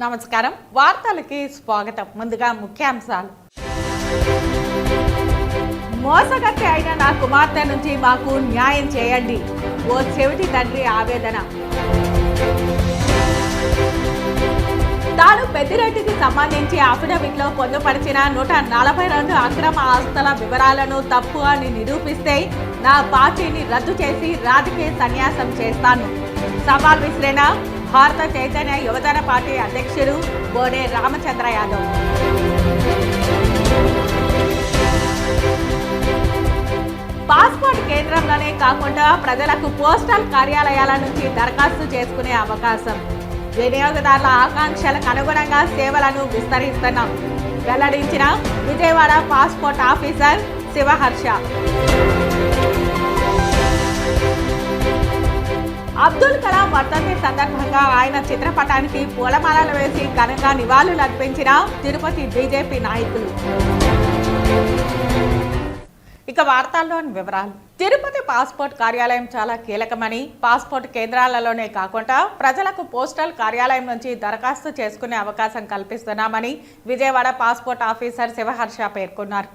నమస్కారం వార్తలకి స్వాగతం. ముందుగా ముఖ్యాంశాలు. మోసగత్తి అయిన నా కుమార్తె నుంచి మాకు న్యాయం చేయండి. ఓ చెవిటి తండ్రి ఆవేదన. తాను పెద్దిరెడ్డికి సంబంధించి అఫిడవిట్లో పొందుపరిచిన 142 అక్రమ ఆస్తుల వివరాలను తప్పు అని నిరూపిస్తే నా పార్టీని రద్దు చేసి రాజకీయ సన్యాసం చేస్తాను. సవాల్ విసిరిన భారత చైతన్య యువజన పార్టీ అధ్యక్షుడు బోడే రామచంద్ర యాదవ్. పాస్పోర్ట్ కేంద్రంలోనే కాకుండా ప్రజలకు పోస్టల్ కార్యాలయాల నుంచి దరఖాస్తు చేసుకునే అవకాశం. వినియోగదారుల ఆకాంక్షలకు అనుగుణంగా సేవలను విస్తరిస్తున్నాం వెల్లడించిన విజయవాడ పాస్పోర్ట్ ఆఫీసర్ శివహర్ష. అబ్దుల్ కలాం వర్ధంతి సందర్భంగా ఆయన చిత్రపటానికి పూలమాలలు వేసి ఘనంగా నివాళులు అర్పించిన తిరుపతి బీజేపీ నాయకులు. ఇక వార్తల్లోని వివరాలు. తిరుపతి పాస్పోర్ట్ కార్యాలయం చాలా కీలకమని, పాస్పోర్ట్ కేంద్రాలలోనే కాకుండా ప్రజలకు పోస్టల్ కార్యాలయం నుంచి దరఖాస్తు చేసుకునే అవకాశం కల్పిస్తున్నామని విజయవాడ పాస్పోర్ట్ ఆఫీసర్ శివహర్ష పేర్కొన్నారు.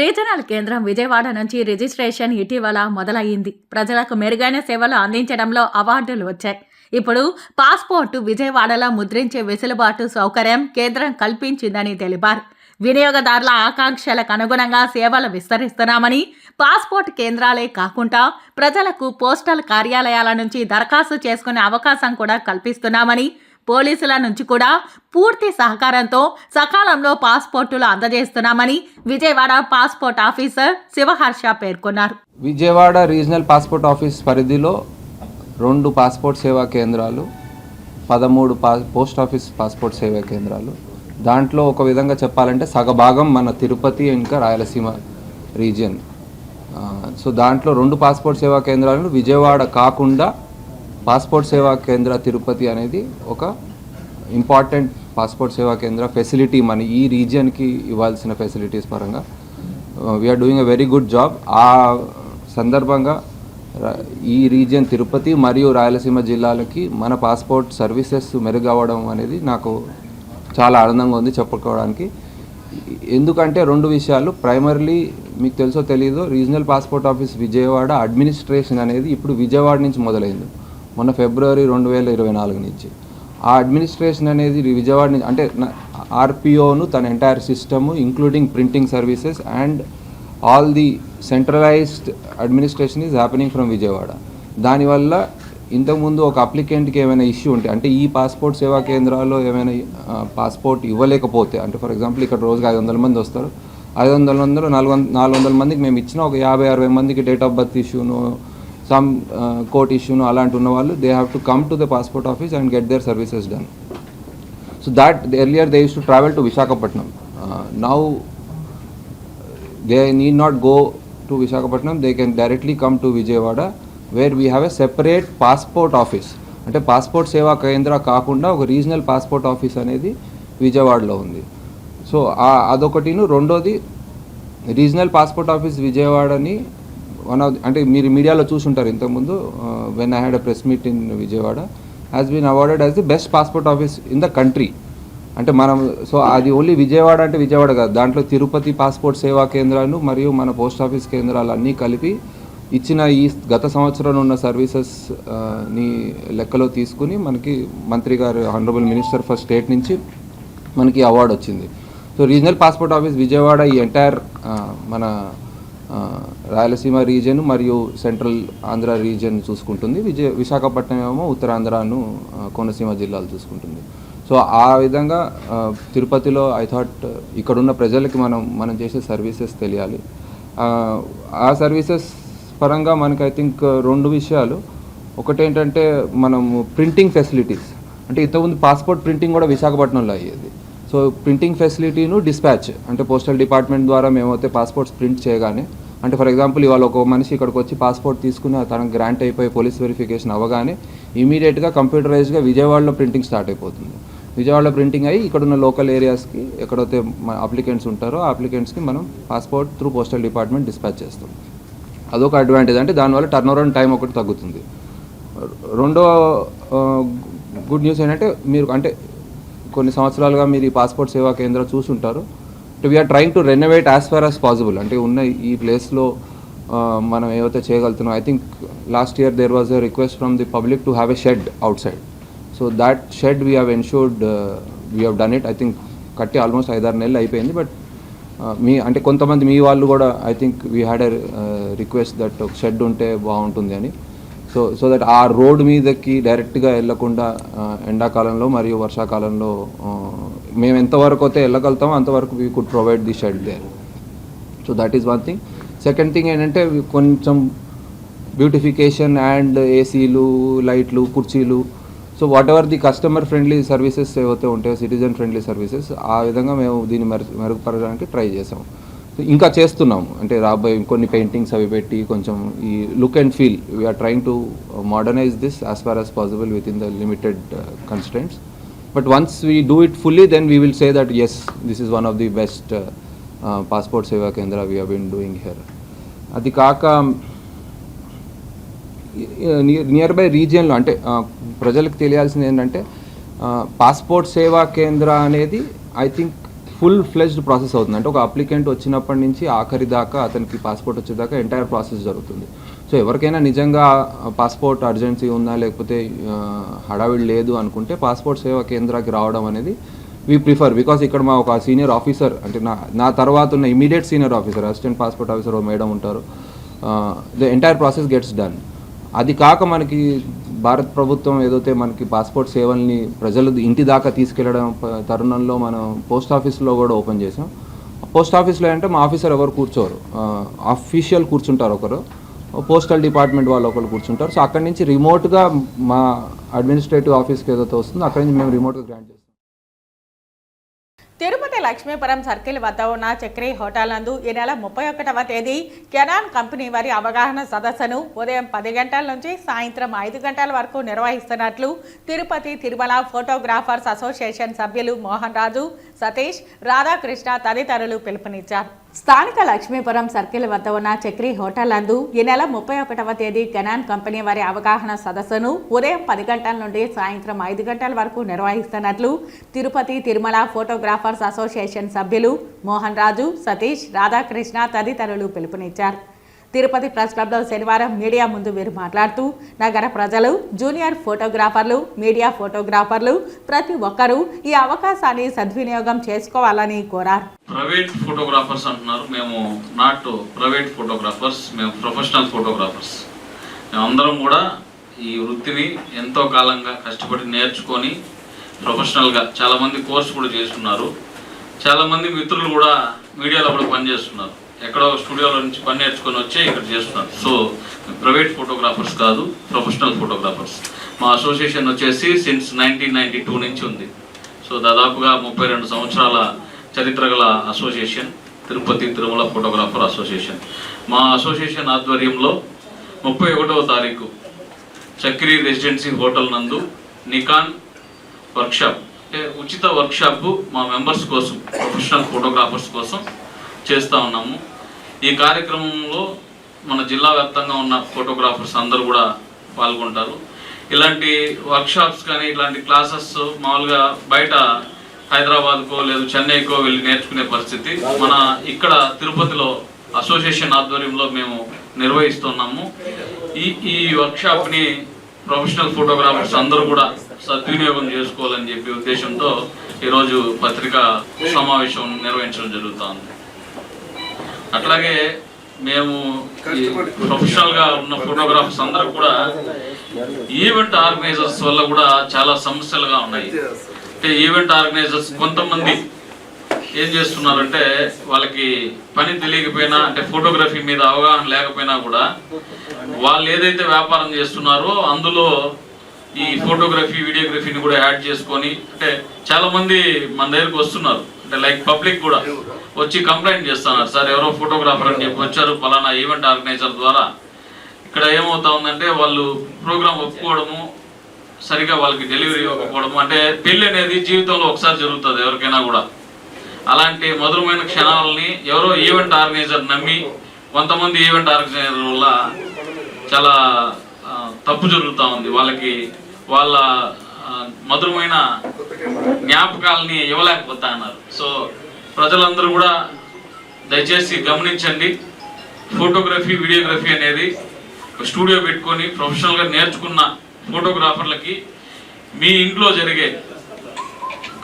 రీజనల్ కేంద్రం విజయవాడ నుంచి రిజిస్ట్రేషన్ ఇటీవల మొదలయ్యింది. ప్రజలకు మెరుగైన సేవలు అందించడంలో అవార్డులు వచ్చాయి. ఇప్పుడు పాస్పోర్టు విజయవాడలో ముద్రించే వెసులుబాటు సౌకర్యం కేంద్రం కల్పించిందని తెలిపారు. వినియోగదారుల ఆకాంక్షలకు అనుగుణంగా సేవలు విస్తరిస్తున్నామని, పాస్పోర్ట్ కేంద్రాలే కాకుండా ప్రజలకు పోస్టల్ కార్యాలయాల నుంచి దరఖాస్తు చేసుకునే అవకాశం కూడా కల్పిస్తున్నామని, పోలీసుల నుంచి కూడా పూర్తి సహకారంతో సకాలంలో పాస్పోర్టులు అందజేస్తున్నామని విజయవాడ పాస్పోర్ట్ ఆఫీసర్ శివహర్ష పేర్కొన్నారు. విజయవాడ రీజనల్ పాస్పోర్ట్ ఆఫీస్ పరిధిలో 2 పాస్పోర్ట్ సేవా కేంద్రాలు, 13 పోస్ట్ ఆఫీస్ పాస్పోర్ట్ సేవా కేంద్రాలు. దాంట్లో ఒక విధంగా చెప్పాలంటే సగభాగం మన తిరుపతి ఇంకా రాయలసీమ రీజియన్. సో దాంట్లో 2 పాస్పోర్ట్ సేవా కేంద్రాలను విజయవాడ కాకుండా పాస్పోర్ట్ సేవా కేంద్ర తిరుపతి అనేది ఒక ఇంపార్టెంట్ పాస్పోర్ట్ సేవా కేంద్ర ఫెసిలిటీ మన ఈ రీజియన్కి ఇవ్వాల్సిన ఫెసిలిటీస్ పరంగా we are doing a very good job. ఆ సందర్భంగా ఈ రీజియన్ తిరుపతి మరియు రాయలసీమ జిల్లాలకి మన పాస్పోర్ట్ సర్వీసెస్ మెరుగవడం అనేది నాకు చాలా ఆనందంగా ఉంది చెప్పుకోవడానికి. ఎందుకంటే 2 విషయాలు. ప్రైమర్లీ మీకు తెలుసో తెలీదో, regional passport office Vijayawada administration అనేది ఇప్పుడు విజయవాడ నుంచి మొదలైంది మొన్న ఫిబ్రవరి 2024 నుంచి. ఆ అడ్మినిస్ట్రేషన్ అనేది విజయవాడ నుంచి, అంటే ఆర్పిఓను తన entire system including printing services and all the centralised administration is happening from Vijayawada. దానివల్ల ఇంతకుముందు ఒక అప్లికెంట్కి ఏమైనా ఇష్యూ ఉంటే, అంటే ఈ పాస్పోర్ట్ సేవా కేంద్రాల్లో ఏమైనా పాస్పోర్ట్ ఇవ్వలేకపోతే, అంటే ఫర్ ఎగ్జాంపుల్ ఇక్కడ రోజుకి 500 మంది వస్తారు, 500 400 మందికి మేము ఇచ్చిన ఒక 50-60 మందికి డేట్ ఆఫ్ బర్త్ ఇష్యూను, సమ్ కోర్ట్ ఇష్యూను అలాంటి ఉన్న వాళ్ళు they have to come to the passport office and get their services done. So that earlier they used to travel to Visakhapatnam. Now they need not go to Visakhapatnam, they can directly come to Vijayawada where we have a separate passport office. అంటే passport Seva Kendra కాకుండా ఒక regional passport office అనేది విజయవాడలో ఉంది. So అదొకటిను. రెండోది, regional passport office విజయవాడని అంటే మీరు మీడియాలో చూసుంటారు ఇంతకుముందు, when I had a press meet in Vijayawada, has been awarded as the best passport office in the country. అంటే మనం, సో అది ఓన్లీ విజయవాడ అంటే విజయవాడ కాదు, దాంట్లో తిరుపతి పాస్పోర్ట్ సేవా కేంద్రాలు మరియు మన పోస్ట్ ఆఫీస్ కేంద్రాలు అన్నీ కలిపి ఇచ్చిన ఈ గత సంవత్సరం ఉన్న సర్వీసెస్ని లెక్కలో తీసుకుని మనకి మంత్రి గారు హానరబుల్ మినిస్టర్ ఫర్ స్టేట్ నుంచి మనకి అవార్డు వచ్చింది. So regional passport office Vijayawada ఈ ఎంటైర్ మన రాయలసీమ రీజియన్ మరియు సెంట్రల్ ఆంధ్ర రీజియన్ చూసుకుంటుంది. విశాఖపట్నం ఏమో ఉత్తరాంధ్రను కోనసీమ జిల్లాలు చూసుకుంటుంది. సో ఆ విధంగా తిరుపతిలో ఐ థాట్ ఇక్కడున్న ప్రజలకి మనం చేసే సర్వీసెస్ తెలియాలి. ఆ సర్వీసెస్ పరంగా మనకి ఐ థింక్ 2 విషయాలు. ఒకటేంటంటే మనము ప్రింటింగ్ ఫెసిలిటీస్, అంటే ఇంతకుముందు పాస్పోర్ట్ ప్రింటింగ్ కూడా విశాఖపట్నంలో అయ్యేది. సో ప్రింటింగ్ ఫెసిలిటీను డిస్పాచ్, అంటే పోస్టల్ డిపార్ట్మెంట్ ద్వారా మేమైతే పాస్పోర్ట్స్ ప్రింట్ చేయగానే, అంటే ఫర్ ఎగ్జాంపుల్ ఇవాళ ఒక మనిషి ఇక్కడికి వచ్చి పాస్పోర్ట్ తీసుకుని తనకు గ్రాంట్ అయిపోయి పోలీస్ వెరిఫికేషన్ అవ్వగానే ఇమీడియట్గా కంప్యూటరైజ్గా విజయవాడలో ప్రింటింగ్ స్టార్ట్ అయిపోతుంది. విజయవాడలో ప్రింటింగ్ అయ్యి ఇక్కడున్న లోకల్ ఏరియాస్కి ఎక్కడైతే అప్లికెంట్స్ ఉంటారో ఆ అప్లికెంట్స్కి మనం passport through postal department dispatch చేస్తాం. అదొక అడ్వాంటేజ్, అంటే దానివల్ల టర్న్ అరౌండ్ టైం ఒకటి తగ్గుతుంది. రెండో గుడ్ న్యూస్ ఏంటంటే మీరు అంటే కొన్ని సంవత్సరాలుగా మీరు ఈ పాస్పోర్ట్ సేవా కేంద్రం చూసుంటారు. We're trying to renovate as far as possible. అంటే ఉన్న ఈ ప్లేస్లో మనం ఏవైతే చేయగలుగుతున్నాం. I think last year there was a request from the public to have a shed outside. So that shed we have ensured we have done it. I think కట్టి almost 5-6 నెలలు అయిపోయింది. బట్ అంటే కొంతమంది మీ వాళ్ళు కూడా I think we had a request that ఒక shed ఉంటే బాగుంటుంది అని. సో దట్ ఆ రోడ్ మీదకి డైరెక్ట్గా వెళ్ళకుండా ఎండాకాలంలో మరియు వర్షాకాలంలో మేము ఎంతవరకు అయితే వెళ్ళగలుగుతామో అంతవరకు we could provide the shed there. So that is one thing. Second thing ఏంటంటే కొంచెం బ్యూటిఫికేషన్ అండ్ ఏసీలు, లైట్లు, కుర్చీలు, so whatever the customer friendly services ఏవైతే ఉంటాయో, సిటిజన్ ఫ్రెండ్లీ సర్వీసెస్, ఆ విధంగా మేము దీన్ని మెరుగుపరచడానికి ట్రై చేసాం. ఇంకా చేస్తున్నాము. అంటే రాబోయే కొన్ని పెయింటింగ్స్ అవి పెట్టి కొంచెం ఈ look and feel we are trying to modernise this as far as possible with in the limited constraints. But once we do it fully then we will say that yes this is one of the best passport Seva Kendra we have been doing here. అది కాక near by రీజియన్లో అంటే ప్రజలకు తెలియాల్సింది ఏంటంటే passport Seva కేంద్ర అనేది I think full fledged process అవుతుంది. అంటే ఒక అప్లికెంట్ వచ్చినప్పటి నుంచి ఆఖరి దాకా అతనికి పాస్పోర్ట్ వచ్చేదాకా ఎంటైర్ ప్రాసెస్ జరుగుతుంది. సో ఎవరికైనా నిజంగా పాస్పోర్ట్ అర్జెన్సీ ఉందా లేకపోతే హడావిడి లేదు అనుకుంటే పాస్పోర్ట్ సేవా కేంద్రానికి రావడం అనేది వీ ప్రిఫర్. బికాస్ ఇక్కడ మా ఒక సీనియర్ ఆఫీసర్ అంటే నా తర్వాత ఉన్న immediate senior officer, assistant passport officer madam ఉంటారు. The entire process gets done. అది కాక మనకి భారత ప్రభుత్వం ఏదైతే మనకి పాస్పోర్ట్ సేవల్ని ప్రజలు ఇంటి దాకా తీసుకెళ్లడం తరుణంలో మనం పోస్ట్ ఆఫీస్లో కూడా ఓపెన్ చేసాం. పోస్ట్ ఆఫీస్లో అంటే మా ఆఫీసర్ ఎవరు కూర్చోరు, అఫీషియల్ కూర్చుంటారు ఒకరు, పోస్టల్ డిపార్ట్మెంట్ వాళ్ళు ఒకరు కూర్చుంటారు. సో అక్కడి నుంచి రిమోట్గా మా అడ్మినిస్ట్రేటివ్ ఆఫీస్కి ఏదైతే వస్తుందో అక్కడి నుంచి మేము రిమోట్గా గ్రాంట్ చేస్తాం. తిరుపతి లక్ష్మీపురం సర్కిల్ వద్ద ఉన్న చక్రీ హోటల్ నందు ఈ నెల 31వ తేదీ కెనాన్ కంపెనీ వారి అవగాహన సదస్సును ఉదయం 10 గంటల నుంచి సాయంత్రం 5 గంటల వరకు నిర్వహిస్తున్నట్లు తిరుపతి తిరుమల ఫోటోగ్రాఫర్స్ అసోసియేషన్ సభ్యులు మోహన్ రాజు, సతీష్, రాధాకృష్ణ తదితరులు పిలుపునిచ్చారు. స్థానిక లక్ష్మీపురం సర్కిల్ వద్ద ఉన్న చక్రీ హోటల్ నందు ఈ నెల 31వ తేదీ కెనాన్ కంపెనీ వారి అవగాహన సదస్సును ఉదయం 10 గంటల నుండి సాయంత్రం 5 గంటల వరకు నిర్వహిస్తున్నట్లు తిరుపతి తిరుమల ఫోటోగ్రాఫర్స్ అసోసియేషన్ సభ్యులు మోహన్ రాజు, సతీష్, రాధాకృష్ణ తదితరులు పిలుపునిచ్చారు. తిరుపతి ప్రెస్ క్లబ్లో శనివారం మీడియా ముందు వీరు మాట్లాడుతూ నగర ప్రజలు, జూనియర్ ఫోటోగ్రాఫర్లు, మీడియా ఫోటోగ్రాఫర్లు ప్రతి ఒక్కరూ ఈ అవకాశాన్ని సద్వినియోగం చేసుకోవాలని కోరారు. ప్రైవేట్ ఫోటోగ్రాఫర్స్ అంటున్నారు. మేము నాట్ ప్రైవేట్ ఫోటోగ్రాఫర్స్, మేము ప్రొఫెషనల్ ఫోటోగ్రాఫర్స్. మేమందరం కూడా ఈ వృత్తిని ఎంతో కాలంగా కష్టపడి నేర్చుకొని ప్రొఫెషనల్గా చాలామంది కోర్సు కూడా చేస్తున్నారు. చాలామంది మిత్రులు కూడా మీడియాలో కూడా పనిచేస్తున్నారు. ఎక్కడో స్టూడియోలో నుంచి పని నేర్చుకొని వచ్చి ఇక్కడ చేస్తున్నారు. సో ప్రైవేట్ ఫోటోగ్రాఫర్స్ కాదు, ప్రొఫెషనల్ ఫోటోగ్రాఫర్స్. మా అసోసియేషన్ వచ్చేసి సిన్స్ 1992 నుంచి ఉంది. సో దాదాపుగా 32 సంవత్సరాల చరిత్ర గల association Tirupati Tirumala photographer association. మా అసోసియేషన్ ఆధ్వర్యంలో 31వ తారీఖు చక్రీ రెసిడెన్సీ హోటల్ నందు నికాన్ వర్క్షాప్, అంటే ఉచిత వర్క్షాప్ మా మెంబర్స్ కోసం, ప్రొఫెషనల్ ఫోటోగ్రాఫర్స్ కోసం చేస్తూ ఉన్నాము. ఈ కార్యక్రమంలో మన జిల్లా వ్యాప్తంగా ఉన్న ఫోటోగ్రాఫర్స్ అందరూ కూడా పాల్గొంటారు. ఇలాంటి వర్క్షాప్స్ కానీ ఇలాంటి క్లాసెస్ మామూలుగా బయట హైదరాబాద్కో లేదు చెన్నైకో వెళ్ళి నేర్చుకునే పరిస్థితి మన ఇక్కడ తిరుపతిలో అసోసియేషన్ ఆధ్వర్యంలో మేము నిర్వహిస్తున్నాము. ఈ వర్క్షాప్ని ప్రొఫెషనల్ ఫోటోగ్రాఫర్స్ అందరూ కూడా సద్వినియోగం చేసుకోవాలని చెప్పి ఉద్దేశంతో ఈరోజు పత్రికా సమావేశం నిర్వహించడం జరుగుతుంది. అట్లాగే మేము ప్రొఫెషనల్గా ఉన్న ఫోటోగ్రాఫర్స్ అందరూ కూడా ఈవెంట్ ఆర్గనైజర్స్ వల్ల కూడా చాలా సమస్యలుగా ఉన్నాయి. అంటే ఈవెంట్ ఆర్గనైజర్స్ కొంతమంది ఏం చేస్తున్నారంటే వాళ్ళకి పని తెలియకపోయినా, అంటే ఫోటోగ్రఫీ మీద అవగాహన లేకపోయినా కూడా వాళ్ళు ఏదైతే వ్యాపారం చేస్తున్నారో అందులో ఈ ఫోటోగ్రఫీ వీడియోగ్రఫీని కూడా యాడ్ చేసుకొని, అంటే చాలా మంది మన దగ్గరకు వస్తున్నారు. అంటే లైక్ పబ్లిక్ కూడా వచ్చి కంప్లైంట్ చేస్తున్నారు, సార్ ఎవరో ఫోటోగ్రాఫర్ అని చెప్పి వచ్చారు పలానా ఈవెంట్ ఆర్గనైజర్ ద్వారా. ఇక్కడ ఏమవుతా ఉందంటే వాళ్ళు ప్రోగ్రామ్ ఒప్పుకోవడము, సరిగా వాళ్ళకి డెలివరీ ఇవ్వకపోవడము. అంటే పెళ్ళి అనేది జీవితంలో ఒకసారి జరుగుతుంది ఎవరికైనా కూడా. అలాంటి మధురమైన క్షణాలని ఎవరో ఈవెంట్ ఆర్గనైజర్ నమ్మి, కొంతమంది ఈవెంట్ ఆర్గనైజర్ వల్ల చాలా తప్పు జరుగుతూ ఉంది. వాళ్ళకి వాళ్ళ మధురమైన జ్ఞాపకాలని ఇవ్వలేకపోతా అన్నారు. సో ప్రజలందరూ కూడా దయచేసి గమనించండి. ఫోటోగ్రఫీ, వీడియోగ్రఫీ అనేది స్టూడియో పెట్టుకొని ప్రొఫెషనల్గా నేర్చుకున్న ఫోటోగ్రాఫర్లకి మీ ఇంట్లో జరిగే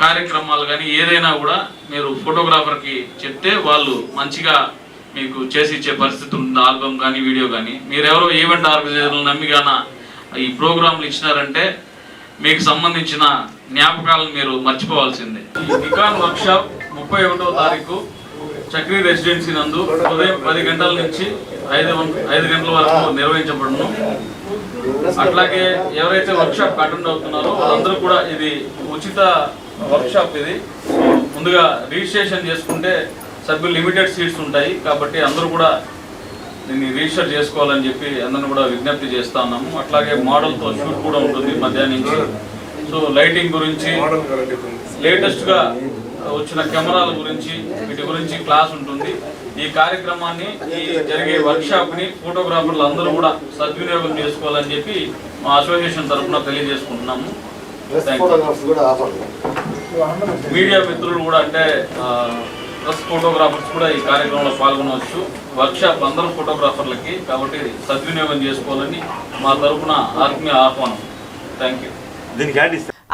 కార్యక్రమాలు కానీ ఏదైనా కూడా మీరు ఫోటోగ్రాఫర్కి చెప్తే వాళ్ళు మంచిగా మీకు చేసి ఇచ్చే పరిస్థితి ఉంది. ఆల్బమ్ కానీ వీడియో కానీ మీరెవరో ఈవెంట్ ఆర్గనైజర్లు నమ్మిగాన ఈ ప్రోగ్రాంలు ఇచ్చినారంటే మీకు సంబంధించిన జ్ఞాపకాలను మీరు మర్చిపోవాల్సిందే. ఈ నికాన్ వర్క్షాప్ 31వ తారీఖు చక్రీ రెసిడెన్సీ నందు ఉదయం 10 గంటల నుంచి 5 గంటల వరకు నిర్వహించబడును. అట్లాగే ఎవరైతే వర్క్షాప్ అటెండ్ అవుతున్నారో వాళ్ళందరూ కూడా ఇది ఉచిత వర్క్షాప్. ఇది ముందుగా రిజిస్ట్రేషన్ చేసుకుంటే సభ్యులు లిమిటెడ్ సీట్స్ ఉంటాయి కాబట్టి అందరూ కూడా దీన్ని రిజిస్టర్ చేసుకోవాలని చెప్పి అందరిని కూడా విజ్ఞప్తి చేస్తా ఉన్నాము. అట్లాగే మోడల్తో షూట్ కూడా ఉంటుంది మధ్యాహ్నం నుంచి. సో లైటింగ్ గురించి, లేటెస్ట్గా వచ్చిన కెమెరాల గురించి, వీటి గురించి క్లాస్ ఉంటుంది. ఈ కార్యక్రమాన్ని, ఈ జరిగే వర్క్షాప్ని ఫోటోగ్రాఫర్లు అందరూ కూడా సద్వినియోగం చేసుకోవాలని చెప్పి మా అసోసియేషన్ తరఫున తెలియజేసుకుంటున్నాము. మీడియా మిత్రులు కూడా అంటే ప్రెస్ ఫోటోగ్రాఫర్స్ కూడా ఈ కార్యక్రమంలో పాల్గొనవచ్చు. వర్క్షాప్ అందరూ ఫోటోగ్రాఫర్లకి కాబట్టి సద్వినియోగం చేసుకోవాలని మా తరఫున ఆత్మీయ ఆహ్వానం. Thank you.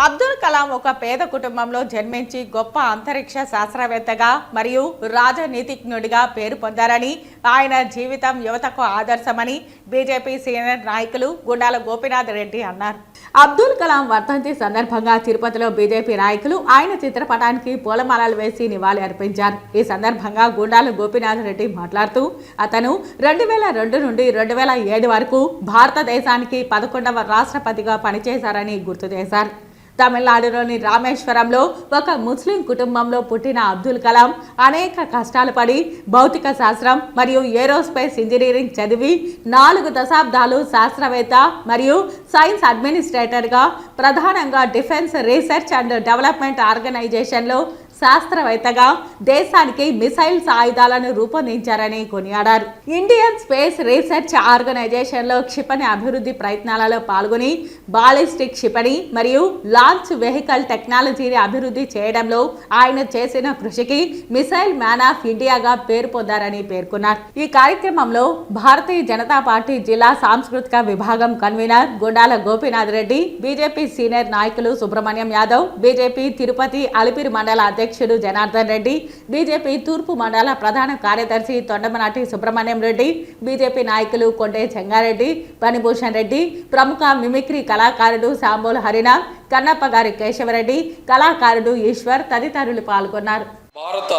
అబ్దుల్ కలాం ఒక పేద కుటుంబంలో జన్మించి గొప్ప అంతరిక్ష శాస్త్రవేత్తగా మరియు రాజనీతిజ్ఞుడిగా పేరు పొందారని, ఆయన జీవితం యువతకు ఆదర్శమని బీజేపీ సీనియర్ నాయకులు గుండాల గోపీనాథ్ రెడ్డి అన్నారు. అబ్దుల్ కలాం వర్ధంతి సందర్భంగా తిరుపతిలో బీజేపీ నాయకులు ఆయన చిత్రపటానికి పూలమాలలు వేసి నివాళి అర్పించారు. ఈ సందర్భంగా గుండాల గోపీనాథ్ రెడ్డి మాట్లాడుతూ అతను 2002 నుండి 2007 వరకు భారతదేశానికి 11వ రాష్ట్రపతిగా పనిచేశారని గుర్తు చేశారు. తమిళనాడులోని రామేశ్వరంలో ఒక ముస్లిం కుటుంబంలో పుట్టిన అబ్దుల్ కలాం అనేక కష్టాలు పడి భౌతిక శాస్త్రం మరియు ఏరోస్పేస్ ఇంజనీరింగ్ చదివి 4 దశాబ్దాలు శాస్త్రవేత్త మరియు సైన్స్ అడ్మినిస్ట్రేటర్గా ప్రధానంగా డిఫెన్స్ రీసెర్చ్ అండ్ డెవలప్మెంట్ ఆర్గనైజేషన్లో శాస్త్రవేత్తగా దేశానికి మిసైల్స్ ఆయుధాలను రూపొందించారని కొనియాడారు. ఇండియన్ స్పేస్ రీసెర్చ్ ఆర్గనైజేషన్లో క్షిపణి అభివృద్ధి ప్రయత్నాలలో పాల్గొని బాలిస్టిక్ క్షిపణి మరియు లాంచ్ వెహికల్ టెక్నాలజీని అభివృద్ధి చేయడంలో ఆయన చేసిన కృషికి మిసైల్ మ్యాన్ ఆఫ్ ఇండియాగా పేరు పొందారని పేర్కొన్నారు. ఈ కార్యక్రమంలో భారతీయ జనతా పార్టీ జిల్లా సాంస్కృతిక విభాగం convener Gundala Gopinath Reddy, BJP senior నాయకులు సుబ్రహ్మణ్యం యాదవ్, బీజేపీ తిరుపతి అలిపిరి మండల అధ్యక్షుడు జనార్దన్ రెడ్డి, బీజేపీ తూర్పు మండల ప్రధాన కార్యదర్శి తొండమనాటి సుబ్రహ్మణ్యం రెడ్డి, బీజేపీ నాయకులు కొండే చెంగారెడ్డి, పనిభూషణ్ రెడ్డి, ప్రముఖ మిమిక్రీ కళాకారుడు శాంబోల్ హరినాథ్, కన్నప్పగారి కేశవరెడ్డి, కళాకారుడు ఈశ్వర్ తదితరులు పాల్గొన్నారు. భారత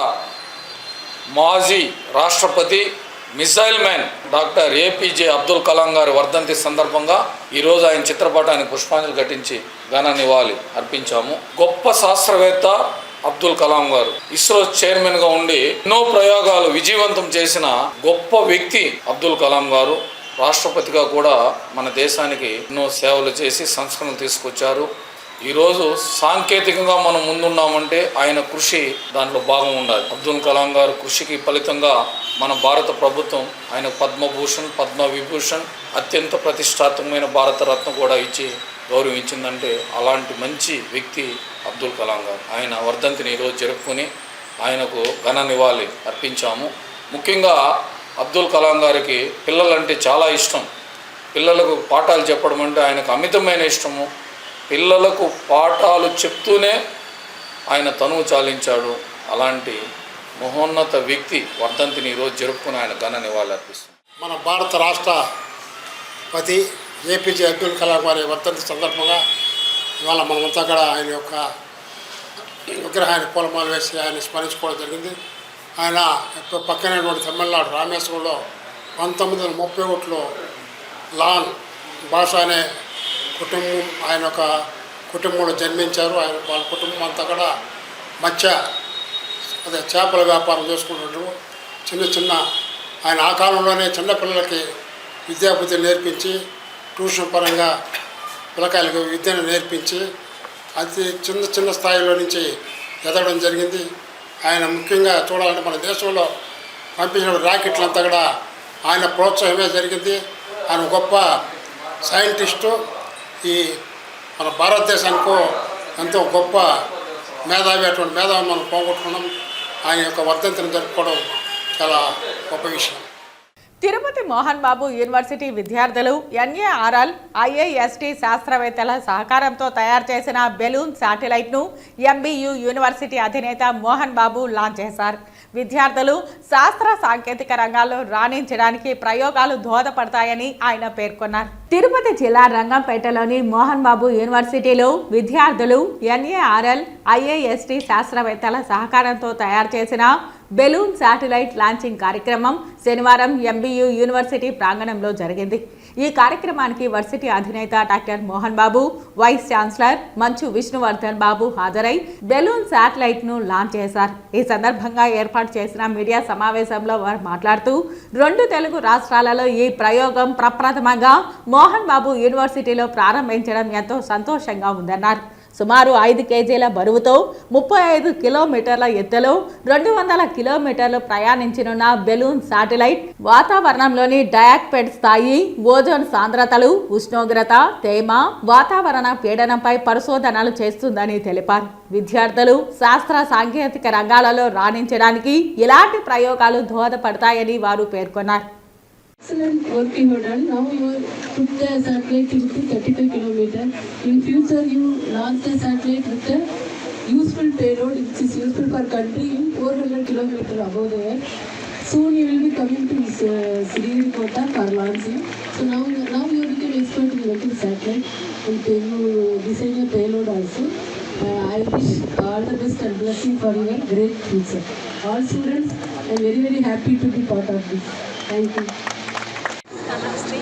మాజీ రాష్ట్రపతి missile man doctor APJ Abdul Kalam గారి వర్ధంతి సందర్భంగా ఈరోజు ఆయన చిత్రపటానికి పుష్పాంజలి ఘటించి ఘన నివాళి అర్పించాము. గొప్ప శాస్త్రవేత్త అబ్దుల్ కలాం గారు ఇస్రో చైర్మన్గా ఉండి ఎన్నో ప్రయోగాలు విజయవంతం చేసిన గొప్ప వ్యక్తి అబ్దుల్ కలాం గారు. రాష్ట్రపతిగా కూడా మన దేశానికి ఎన్నో సేవలు చేసి సంస్కరణలు తీసుకొచ్చారు. ఈరోజు సాంకేతికంగా మనం ముందున్నామంటే ఆయన కృషి దాంట్లో భాగం ఉండాలి. అబ్దుల్ కలాం గారు కృషికి ఫలితంగా మన భారత ప్రభుత్వం ఆయన పద్మభూషణ్, పద్మవిభూషణ్, అత్యంత ప్రతిష్టాత్మకమైన భారతరత్న కూడా ఇచ్చి గౌరవించిందంటే అలాంటి మంచి వ్యక్తి అబ్దుల్ కలాం గారు. ఆయన వర్ధంతిని ఈరోజు జరుపుకొని ఆయనకు ఘన నివాళి అర్పించాము. ముఖ్యంగా అబ్దుల్ కలాం గారికి పిల్లలంటే చాలా ఇష్టం. పిల్లలకు పాఠాలు చెప్పడం అంటే ఆయనకు అమితమైన ఇష్టము. పిల్లలకు పాఠాలు చెప్తూనే ఆయన తనువు చాలించాడు. అలాంటి మహోన్నత వ్యక్తి వర్ధంతిని ఈరోజు జరుపుకుని ఆయన ఘన నివాళి అర్పిస్తుంది. మన భారత రాష్ట్రపతి ఏపీజే అబ్దుల్ కలాం గారి వర్ధంతి సందర్భంగా ఇవాళ మనమంతా కూడా ఆయన యొక్క విగ్రహాన్ని పూలమాల వేసి ఆయన స్మరించుకోవడం జరిగింది. ఆయన పక్కనటువంటి తమిళనాడు రామేశ్వరంలో 1931లో లాన్ భాష అనే కుటుంబం ఆయన ఒక కుటుంబంలో జన్మించారు. ఆయన వాళ్ళ కుటుంబం అంతా కూడా చేపల వ్యాపారం చేసుకుంటుంటారు. చిన్న ఆయన ఆ కాలంలోనే చిన్నపిల్లలకి విద్యాబుద్ధి నేర్పించి ట్యూషన్ పరంగా పిల్లకాయలకు విద్యను నేర్పించి అది చిన్న స్థాయిలో నుంచి ఎదగడం జరిగింది. ఆయన ముఖ్యంగా చూడాలంటే మన దేశంలో పంపించిన రాకెట్లంతా కూడా ఆయన ప్రోత్సాహమే జరిగింది. ఆయన గొప్ప సైంటిస్టు. ఈ మన భారతదేశానికో ఎంతో గొప్ప మేధావి, అటువంటి మేధావి మనం పోగొట్టుకున్నాం. ఆయన యొక్క వర్ధంతిని జరుపుకోవడం చాలా గొప్ప విషయం. తిరుపతి మోహన్ బాబు యూనివర్సిటీ విద్యార్థులు ఎన్ఏఆర్ఎల్ ఐఐఎస్టీ శాస్త్రవేత్తల సహకారంతో తయారు చేసిన బెలూన్ శాటిలైట్ను ఎంబీయూ యూనివర్సిటీ అధినేత మోహన్ బాబు లాంచ్ చేశారు. విద్యార్థులు శాస్త్ర సాంకేతిక రంగాల్లో రాణించడానికి ప్రయోగాలు దోహదపడతాయని ఆయన పేర్కొన్నారు. తిరుపతి జిల్లా రంగంపేటలోని మోహన్ బాబు యూనివర్సిటీలో విద్యార్థులు ఎన్ఏఆర్ఎల్ ఐఐఎస్టీ శాస్త్రవేత్తల సహకారంతో తయారు చేసిన బెలూన్ శాటిలైట్ లాంచింగ్ కార్యక్రమం శనివారం ఎంబీయూ యూనివర్సిటీ ప్రాంగణంలో జరిగింది. ఈ కార్యక్రమానికి వర్సిటీ అధినేత doctor Mohan Babu, vice chancellor మంచు విష్ణువర్ధన్ బాబు హాజరై బెలూన్ శాటిలైట్ ను లాంచ్ చేశారు. ఈ సందర్భంగా ఏర్పాటు చేసిన మీడియా సమావేశంలో వారు మాట్లాడుతూ 2 తెలుగు రాష్ట్రాలలో ఈ ప్రయోగం ప్రప్రథమంగా మోహన్ బాబు యూనివర్సిటీలో ప్రారంభించడం ఎంతో సంతోషంగా ఉందన్నారు. సుమారు 5 కేజీల బరువుతో 35 కిలోమీటర్ల ఎత్తులో 200 కిలోమీటర్లు ప్రయాణించనున్న బెలూన్ శాటిలైట్ వాతావరణంలోని డయాక్సైడ్ స్థాయి, ఓజోన్ సాంద్రతలు, ఉష్ణోగ్రత, తేమ, వాతావరణ పీడనంపై పరిశోధనలు చేస్తుందని తెలిపారు. విద్యార్థులు శాస్త్ర సాంకేతిక రంగాలలో రాణించడానికి ఇలాంటి ప్రయోగాలు దోహదపడతాయని వారు పేర్కొన్నారు. Excellent work you have done. Now you put the satellite into 35 kilometers. In future, you launch the satellite with a useful payload, which is useful for country in 400 kilometers above the earth. Soon you will be coming to Sriharikota for launching. So now you become expert in working satellite and you design a payload also. I wish all the best and blessing for your great future. All students, I am very, very happy to be part of this. Thank you. Namaste.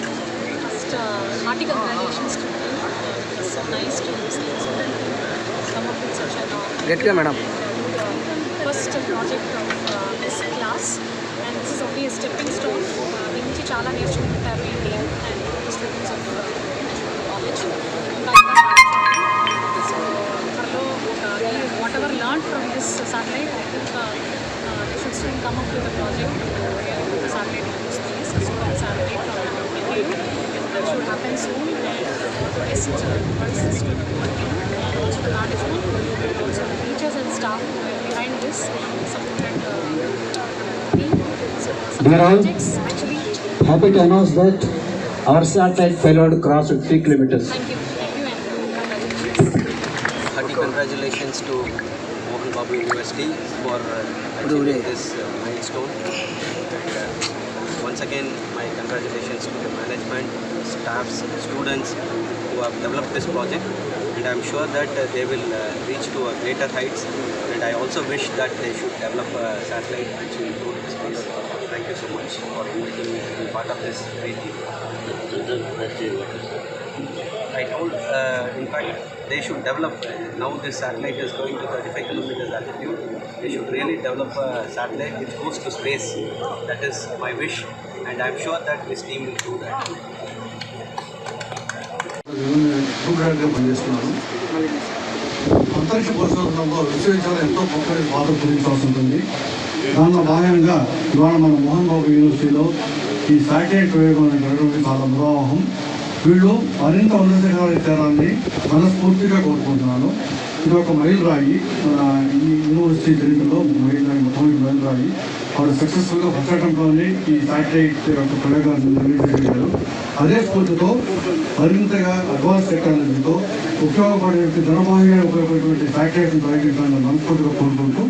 First, hearty congratulations to you. It's so nice to see you come up with such a first project of this class, and this is only a stepping stone. దీని నుంచి చాలా నేర్చుకుంటారు ఈ team and students of college. So త్వరలో whatever learn from this satellite, I think they should soon come up with a project where the satellite use these so-called satellite that should happen soon, and the best persons to the working, also the management, also the teachers and staff who are behind this supported me. So some projects actually. Happy to announce that our satellite payload crossed 3 kilometers. Thank you and congratulations. Hearty congratulations to Mohan Babu University for achieving this milestone. And, once again, my congratulations to the management, staffs, students who have developed this project, and I am sure that they will reach to greater heights, and I also wish that they should develop a satellite which will go to space. Thank you so much for inviting me to be part of this great team. I told, in fact, they should develop, now this satellite is going to 35 kilometers altitude, they should really develop a satellite which goes to space. That is my wish, and I am sure that this team will do that. అంతరిక్ష పరిశోధనలో విశ్వవిద్యాలయం ఎంతో గొప్ప పాత్ర పోషించాల్సి ఉంటుంది. దానిలో భాగంగా ఇవాళ మన మోహన్ బాబు యూనివర్సిటీలో ఈ శాటిలైట్ ప్రయోగం జరగడం చాలా ముదావహం. వీళ్ళు మరింత ఉన్నతంగా చేరాలని మనస్ఫూర్తిగా కోరుకుంటున్నాను. ఇది ఒక మైలురాయి, మన ఈ యూనివర్సిటీ చరిత్రలో మొట్టమొదటి మైలురాయి. వాళ్ళు సక్సెస్ఫుల్గా ఫస్ట్ అటెంప్ట్లోనే ఈ శాటిలైట్ యొక్క ప్రయోగాన్ని నిర్వహించగలిగారు. అదే స్ఫూర్తితో మరింతగా అడ్వాన్స్ టెక్నాలజీతో ఉపయోగపడే జనబాహ్యంగా ఉపయోగపడేటువంటి శాటిలైట్ని ప్రయోగించాలని మనస్ఫూర్తిగా కోరుకుంటూ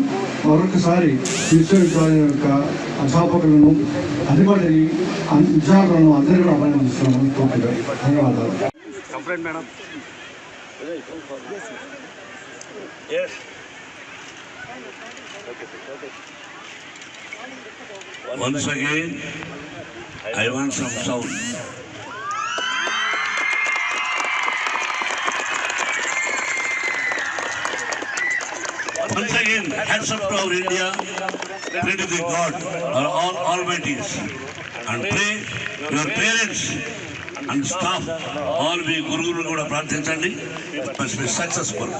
మరొకసారి విశ్వవిద్యాలయం యొక్క అధ్యాపకులను, అధిపతిని, విద్యార్థులను అందరికీ కూడా అభినందిస్తున్నాను మనస్ఫూర్తిగా. ధన్యవాదాలు. Once again, I want some sound. Once again, hats up to our India. Pray to the God, our all Almighties, and pray your parents and staff, all be Guru Kuda Prarthinchandi, must be successful,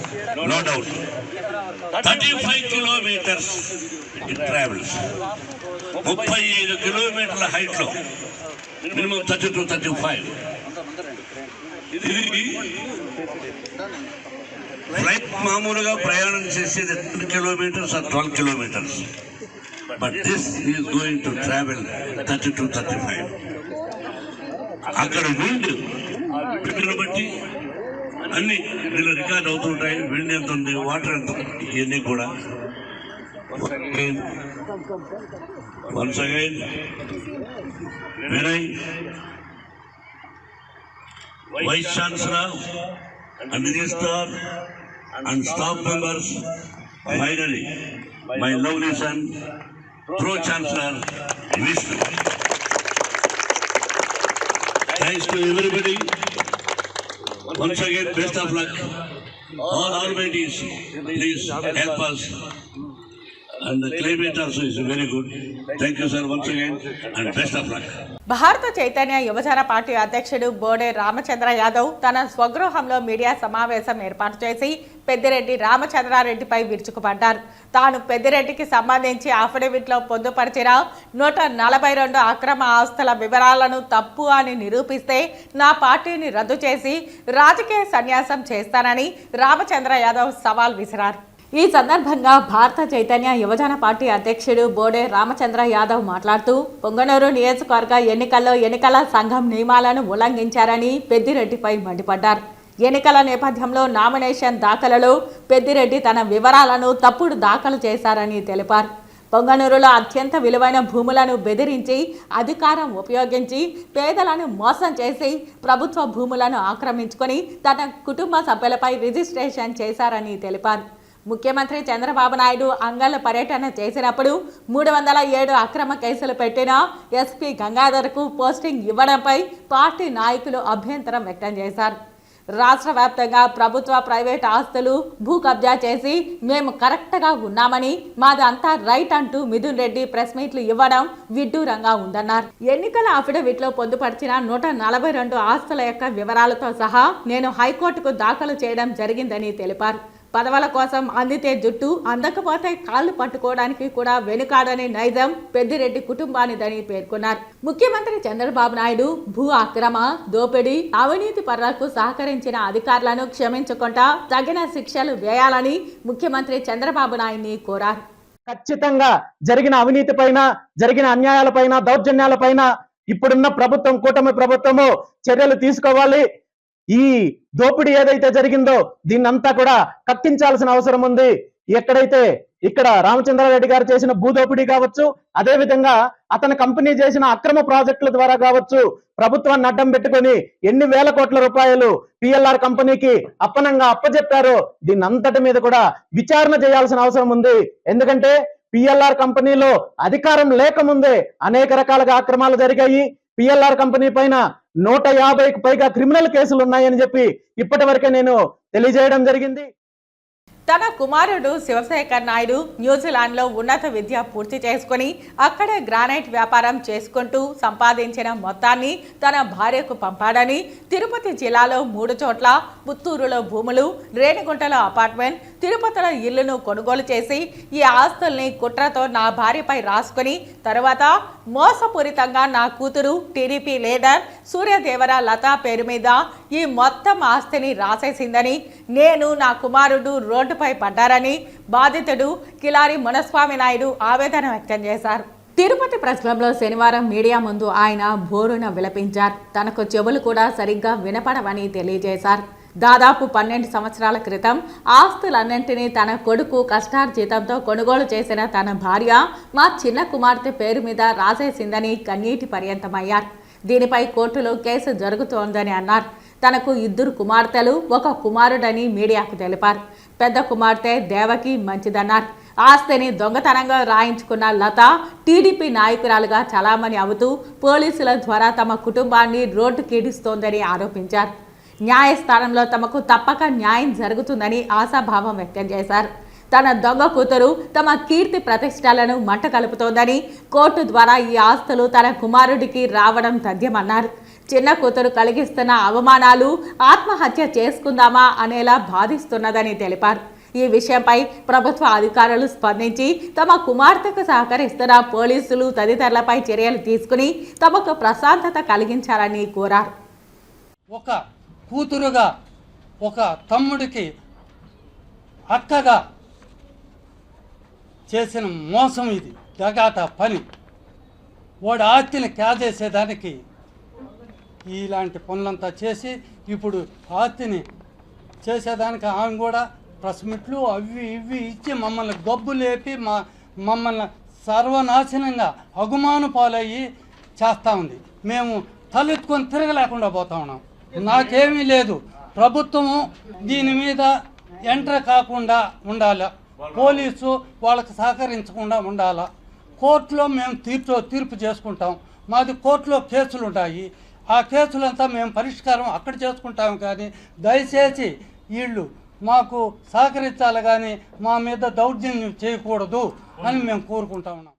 no doubt. 35 kilometers it travels. 35 kilometers height lo, minimum 30 to 35. ఇది flight మామూలుగా ప్రయాణం చేసేది 10 kilometers or 12 kilometers. But this is going to travel 30 to 35. అక్కడ wind బట్టి అన్ని దీనిలో record అవుతుంటాయి. Wind ఎంత ఉంది, వాటర్ ఎంత ఉంది, ఇవన్నీ కూడా. Once again, Vinay, Vice Chancellor and Minister and staff members, finally, my lovely son, Pro Chancellor Vishnu. Thanks to everybody. Once again, best of luck. All almighties, please help us. And the climate also is very good. Thank you, sir, once again, and best of luck. భారత చైతన్య యువజన party అధ్యక్షుడు బోడే రామచంద్ర యాదవ్ తన స్వగృహంలో media సమావేశం ఏర్పాటు చేసి పెద్దిరెడ్డి రామచంద్రారెడ్డిపై విరుచుకుపడ్డారు. తాను పెద్దిరెడ్డికి సంబంధించి అఫిడవిట్లో పొందుపరిచిన 142 అక్రమ ఆస్తుల వివరాలను తప్పు అని నిరూపిస్తే నా పార్టీని రద్దు చేసి రాజకీయ సన్యాసం చేస్తానని రామచంద్ర యాదవ్ సవాల్ విసిరారు. ఈ సందర్భంగా భారత చైతన్య యువజన పార్టీ అధ్యక్షుడు బోడే రామచంద్ర యాదవ్ మాట్లాడుతూ పొంగనూరు నియోజకవర్గ ఎన్నికల్లో ఎన్నికల సంఘం నియమాలను ఉల్లంఘించారని పెద్దిరెడ్డిపై మండిపడ్డారు. ఎన్నికల నేపథ్యంలో నామినేషన్ దాఖలలో పెద్దిరెడ్డి తన వివరాలను తప్పుడు దాఖలు చేశారని తెలిపారు. పొంగనూరులో అత్యంత విలువైన భూములను బెదిరించి అధికారం ఉపయోగించి పేదలను మోసం చేసి ప్రభుత్వ భూములను ఆక్రమించుకొని తన కుటుంబ సభ్యులపై రిజిస్ట్రేషన్ చేశారని తెలిపారు. ముఖ్యమంత్రి చంద్రబాబు నాయుడు అంగళ్ళ పర్యటన చేసినప్పుడు 307 అక్రమ కేసులు పెట్టిన ఎస్పీ గంగాధర్కు పోస్టింగ్ ఇవ్వడంపై పార్టీ నాయకులు అభ్యంతరం వ్యక్తం చేశారు. రాష్ట్ర వ్యాప్తంగా ప్రభుత్వ ప్రైవేట్ ఆస్తులు భూ కబ్జా చేసి మేము కరెక్ట్గా ఉన్నామని మాది అంతా రైట్ అంటూ మిథున్ రెడ్డి ప్రెస్ మీట్లు ఇవ్వడం విడ్డూరంగా ఉందన్నారు. ఎన్నికల అఫిడవిట్లో పొందుపరిచిన 142 ఆస్తుల యొక్క వివరాలతో సహా నేను హైకోర్టుకు దాఖలు చేయడం జరిగిందని తెలిపారు. పదవుల కోసం అందితే జుట్టు, అందకపోతే కాళ్ళు పట్టుకోవడానికి కూడా వెనుకాడని నైజం పెద్దిరెడ్డి కుటుంబానిదని పేర్కొన్నారు. ముఖ్యమంత్రి చంద్రబాబు నాయుడు భూ అక్రమ, దోపిడీ, అవినీతి పరులకు సహకరించిన అధికారులను క్షమించకుండా తగిన శిక్షలు వేయాలని ముఖ్యమంత్రి చంద్రబాబు నాయుడిని కోరారు. ఖచ్చితంగా జరిగిన అవినీతి పైన, జరిగిన అన్యాయాలపైన, దౌర్జన్యాలపైన ఇప్పుడున్న ప్రభుత్వం, కూటమి ప్రభుత్వము చర్యలు తీసుకోవాలి. ఈ దోపిడీ ఏదైతే జరిగిందో దీన్నంతా కూడా కక్కించాల్సిన అవసరం ఉంది. ఎక్కడైతే ఇక్కడ రామచంద్రారెడ్డి గారు చేసిన భూదోపిడీ కావచ్చు, అదే విధంగా అతని కంపెనీ చేసిన అక్రమ ప్రాజెక్టుల ద్వారా కావచ్చు, ప్రభుత్వాన్ని అడ్డం పెట్టుకొని ఎన్ని వేల కోట్ల రూపాయలు పిఎల్ఆర్ కంపెనీకి అప్పనంగా అప్పచెప్పారో దీన్నంతటి మీద కూడా విచారణ చేయాల్సిన అవసరం ఉంది. ఎందుకంటే పిఎల్ఆర్ కంపెనీలో అధికారం లేకముందే అనేక రకాలుగా అక్రమాలు జరిగాయి. పిఎల్ఆర్ కంపెనీ పైన 150కు పైగా క్రిమినల్ కేసులు ఉన్నాయని చెప్పి ఇప్పటి వరకే నేను తెలియజేయడం జరిగింది. తన కుమారుడు శివశేఖర్ నాయుడు న్యూజిలాండ్లో ఉన్నత విద్య పూర్తి చేసుకుని అక్కడే గ్రానైట్ వ్యాపారం చేసుకుంటూ సంపాదించిన మొత్తాన్ని తన భార్యకు పంపాడని, తిరుపతి జిల్లాలో 3 చోట్ల, పుత్తూరులో భూములు, రేణిగుంటలో అపార్ట్మెంట్, తిరుపతిలో ఇల్లును కొనుగోలు చేసి ఈ ఆస్తుల్ని కుట్రతో నా భార్యపై రాసుకుని తర్వాత మోసపూరితంగా నా కూతురు టీడీపీ లీడర్ సూర్యదేవర లతా పేరు మీద ఈ మొత్తం ఆస్తిని రాసేసిందని, నేను నా కుమారుడు రోడ్డుపై పడ్డారని బాధితుడు కిలారి మునస్వామి నాయుడు ఆవేదన వ్యక్తం చేశారు. తిరుపతి ప్రెస్ క్లబ్లో శనివారం మీడియా ముందు ఆయన బోరున విలపించారు. తనకు చెవులు కూడా సరిగ్గా వినపడవని తెలియజేశారు. దాదాపు 12 సంవత్సరాల క్రితం ఆస్తులన్నింటినీ తన కొడుకు కష్టార్జితంతో కొనుగోలు చేసిన తన భార్య మా చిన్న కుమార్తె పేరు మీద రాసేసిందని కన్నీటి పర్యంతమయ్యారు. దీనిపై కోర్టులో కేసు జరుగుతోందని అన్నారు. తనకు 2 కుమార్తెలు, 1 కుమారుడని మీడియాకు తెలిపారు. పెద్ద కుమార్తె దేవకి మంచిదన్నారు. ఆస్తిని దొంగతనంగా రాయించుకున్న లత టీడీపీ నాయకురాలుగా చలామణి అవుతూ పోలీసుల ద్వారా తమ కుటుంబాన్ని రోడ్డుకీడిస్తోందని ఆరోపించారు. న్యాయస్థానంలో తమకు తప్పక న్యాయం జరుగుతుందని ఆశాభావం వ్యక్తం చేశారు. తన దొంగ కూతురు తమ కీర్తి ప్రతిష్టలను మంట కలుపుతోందని, కోర్టు ద్వారా ఈ ఆస్తులు తన కుమారుడికి రావడం తథ్యమన్నారు. చిన్న కూతురు కలిగిస్తున్న అవమానాలు ఆత్మహత్య చేసుకుందామా అనేలా బాధిస్తున్నదని తెలిపారు. ఈ విషయంపై ప్రభుత్వ అధికారులు స్పందించి తమ కుమార్తెకు సహకరిస్తున్న పోలీసులు తదితరులపై చర్యలు తీసుకుని తమకు ప్రశాంతత కలిగించాలని కోరారు. ఒక కూతురుగా, ఒక తమ్ముడికి అక్కగా చేసిన మోసం ఇది, దగాట పని. వాడి ఆస్తిని కాజేసేదానికి ఇలాంటి పనులంతా చేసి ఇప్పుడు ఆస్తిని చేసేదానికి ఆమె కూడా ప్రెస్ మీట్లు అవి ఇవి ఇచ్చి మమ్మల్ని గబ్బు లేపి మమ్మల్ని సర్వనాశనంగా అగుమాను పాలయ్యి చేస్తూ ఉంది. మేము తలెత్తుకొని తిరగలేకుండా పోతా ఉన్నాం. నాకేమీ లేదు. ప్రభుత్వము దీని మీద ఎంటర్ కాకుండా ఉండాలి, పోలీసు వాళ్ళకి సహకరించకుండా ఉండాలి. కోర్టులో మేము తీర్పు చేసుకుంటాం. మాది కోర్టులో కేసులు ఉంటాయి. ఆ కేసులంతా మేము పరిష్కారం అక్కడ చేసుకుంటాం. కానీ దయచేసి వీళ్ళు మాకు సహకరించాలి, కానీ మా మీద దౌర్జన్యం చేయకూడదు అని మేము కోరుకుంటా ఉన్నాం.